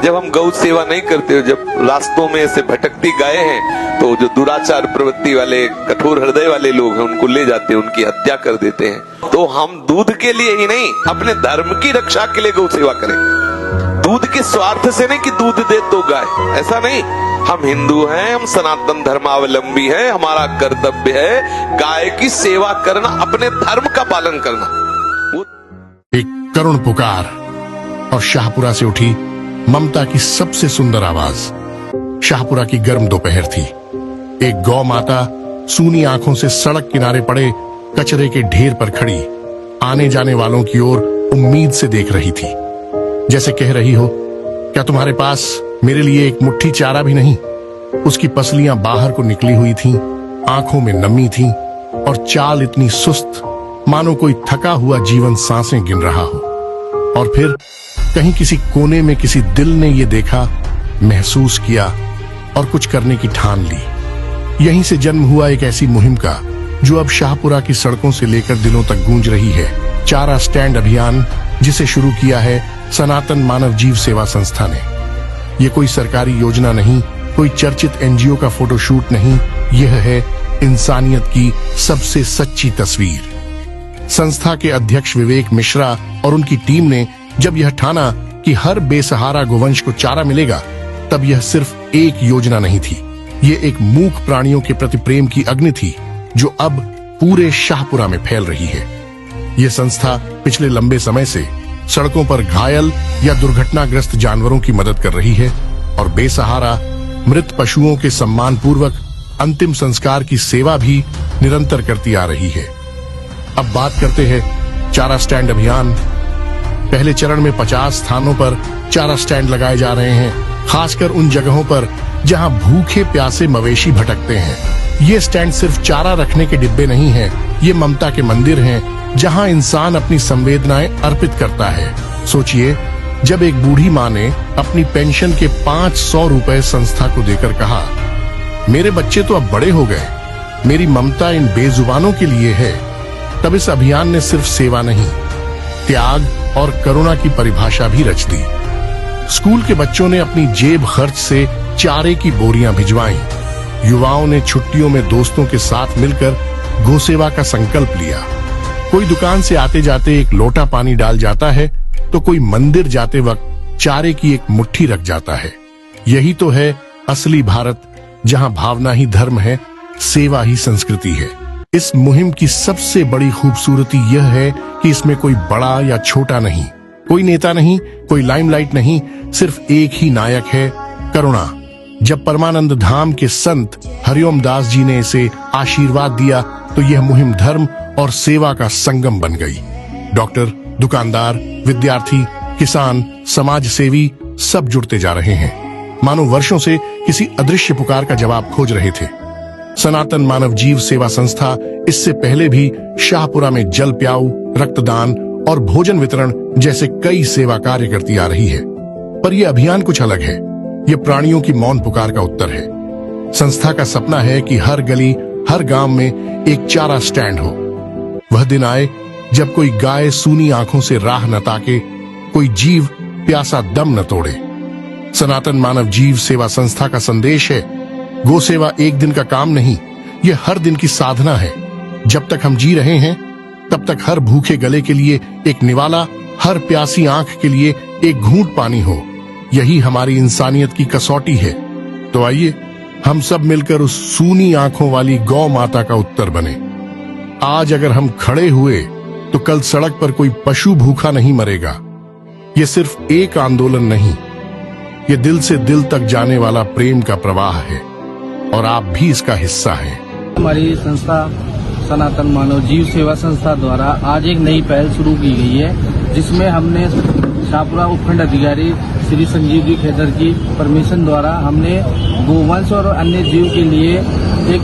जब हम गौ सेवा नहीं करते, जब रास्तों में ऐसे भटकती गायें हैं तो जो दुराचार प्रवृत्ति वाले कठोर हृदय वाले लोग हैं उनको ले जाते हैं, उनकी हत्या कर देते हैं। तो हम दूध के लिए ही नहीं, अपने धर्म की रक्षा के लिए गौ सेवा करें। दूध के स्वार्थ से नहीं कि दूध दे तो गाय, ऐसा नहीं। हम हिंदू हैं, हम सनातन धर्मावलंबी हैं, हमारा कर्तव्य है गाय की सेवा करना, अपने धर्म का पालन करना। एक करुण पुकार और शाहपुरा से उठी ममता की सबसे सुंदर आवाज। शाहपुरा की गर्म दोपहर थी। एक गौ माता सूनी आंखों से सड़क किनारे पड़े कचरे के ढेर पर खड़ी आने जाने वालों की ओर उम्मीद से देख रही थी, जैसे कह रही हो, क्या तुम्हारे पास मेरे लिए एक मुट्ठी चारा भी नहीं? उसकी पसलियां बाहर को निकली हुई थीं, आंखों में नमी थी और चाल इतनी सुस्त मानो कोई थका हुआ जीवन सांसें गिन रहा हो। और फिर कहीं किसी कोने में किसी दिल ने ये देखा, महसूस किया और कुछ करने की ठान ली। यहीं से जन्म हुआ एक ऐसी मुहिम का जो अब शाहपुरा की सड़कों से लेकर दिलों तक गूंज रही है। चारा स्टैंड अभियान, जिसे शुरू किया है सनातन मानव जीव सेवा संस्था ने। ये कोई सरकारी योजना नहीं, कोई चर्चित एनजीओ का फोटोशूट नहीं, यह है इंसानियत की सबसे सच्ची तस्वीर। संस्था के अध्यक्ष विवेक मिश्रा और उनकी टीम ने जब यह ठाना कि हर बेसहारा गोवंश को चारा मिलेगा, तब यह सिर्फ एक योजना नहीं थी, ये एक मूक प्राणियों के प्रति प्रेम की अग्नि थी जो अब पूरे शाहपुरा में फैल रही है। यह संस्था पिछले लंबे समय से सड़कों पर घायल या दुर्घटनाग्रस्त जानवरों की मदद कर रही है और बेसहारा मृत पशुओं के सम्मान पूर्वक अंतिम संस्कार की सेवा भी निरंतर करती आ रही है। अब बात करते हैं चारा स्टैंड अभियान। पहले चरण में 50 स्थानों पर चारा स्टैंड लगाए जा रहे हैं, खासकर उन जगहों पर जहां भूखे प्यासे मवेशी भटकते हैं। ये स्टैंड सिर्फ चारा रखने के डिब्बे नहीं हैं, ये ममता के मंदिर हैं जहां इंसान अपनी संवेदनाएं अर्पित करता है। सोचिए, जब एक बूढ़ी माँ ने अपनी पेंशन के 500 रुपए संस्था को देकर कहा, मेरे बच्चे तो अब बड़े हो गए, मेरी ममता इन बेजुबानों के लिए है, तब इस अभियान ने सिर्फ सेवा नहीं, त्याग और करुणा की परिभाषा भी रच दी। स्कूल के बच्चों ने अपनी जेब खर्च से चारे की बोरियां भिजवाईं। युवाओं ने छुट्टियों में दोस्तों के साथ मिलकर गोसेवा का संकल्प लिया। कोई दुकान से आते जाते एक लोटा पानी डाल जाता है, तो कोई मंदिर जाते वक्त चारे की एक मुट्ठी रख जाता है। यही तो है असली भारत, जहां भावना ही धर्म है, सेवा ही संस्कृति है। इस मुहिम की सबसे बड़ी खूबसूरती यह है कि इसमें कोई बड़ा या छोटा नहीं, कोई नेता नहीं, कोई लाइमलाइट नहीं, सिर्फ एक ही नायक है, करुणा। जब परमानंद धाम के संत हरिओम दास जी ने इसे आशीर्वाद दिया, तो यह मुहिम धर्म और सेवा का संगम बन गई। डॉक्टर, दुकानदार, विद्यार्थी, किसान, समाज सेवी सब जुड़ते जा रहे हैं, मानो वर्षों से किसी अदृश्य पुकार का जवाब खोज रहे थे। सनातन मानव जीव सेवा संस्था इससे पहले भी शाहपुरा में जल प्याऊ, रक्तदान और भोजन वितरण जैसे कई सेवा कार्य करती आ रही है, पर यह अभियान कुछ अलग है। यह प्राणियों की मौन पुकार का उत्तर है। संस्था का सपना है कि हर गली, हर गांव में एक चारा स्टैंड हो। वह दिन आए जब कोई गाय सूनी आंखों से राह न ताके, कोई जीव प्यासा दम न तोड़े। सनातन मानव जीव सेवा संस्था का संदेश है, गो सेवा एक दिन का काम नहीं, यह हर दिन की साधना है। जब तक हम जी रहे हैं, तब तक हर भूखे गले के लिए एक निवाला, हर प्यासी आंख के लिए एक घूंट पानी हो। यही हमारी इंसानियत की कसौटी है। तो आइए हम सब मिलकर उस सूनी आंखों वाली गौ माता का उत्तर बने। आज अगर हम खड़े हुए, तो कल सड़क पर कोई पशु भूखा नहीं मरेगा। ये सिर्फ एक आंदोलन नहीं, ये दिल से दिल तक जाने वाला प्रेम का प्रवाह है, और आप भी इसका हिस्सा हैं। हमारी संस्था सनातन मानव जीव सेवा संस्था द्वारा आज एक नई पहल शुरू की गई है, जिसमें हमने शाहपुरा उपखंड अधिकारी श्री संजीव जी खेतर की परमिशन द्वारा हमने गोवंश और अन्य जीव के लिए एक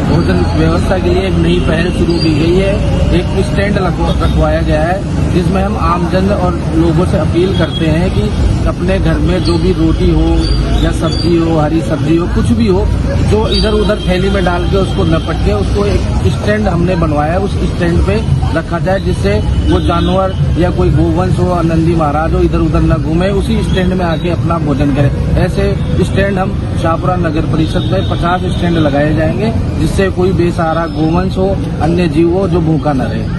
भोजन व्यवस्था के लिए एक नई पहल शुरू की गई है। एक स्टैंड रखवाया गया है, जिसमें हम आमजन और लोगों से अपील करते हैं कि अपने घर में जो भी रोटी हो या सब्जी हो, हरी सब्जी हो, कुछ भी हो, जो इधर उधर थैली में डाल के उसको न पटके, उसको एक स्टैंड हमने बनवाया है। उस स्टैंड पे रखा जाए, जिससे वो जानवर या कोई गोवंश हो, नंदी महाराज हो, इधर उधर न घूमे, उसी स्टैंड में आके अपना भोजन करे। ऐसे स्टैंड हम शाहपुरा नगर परिषद में 50 स्टैंड लगाए जाएंगे, जिससे कोई बेसहारा गोवंश हो, अन्य जीव हो जो भूखा न रहे।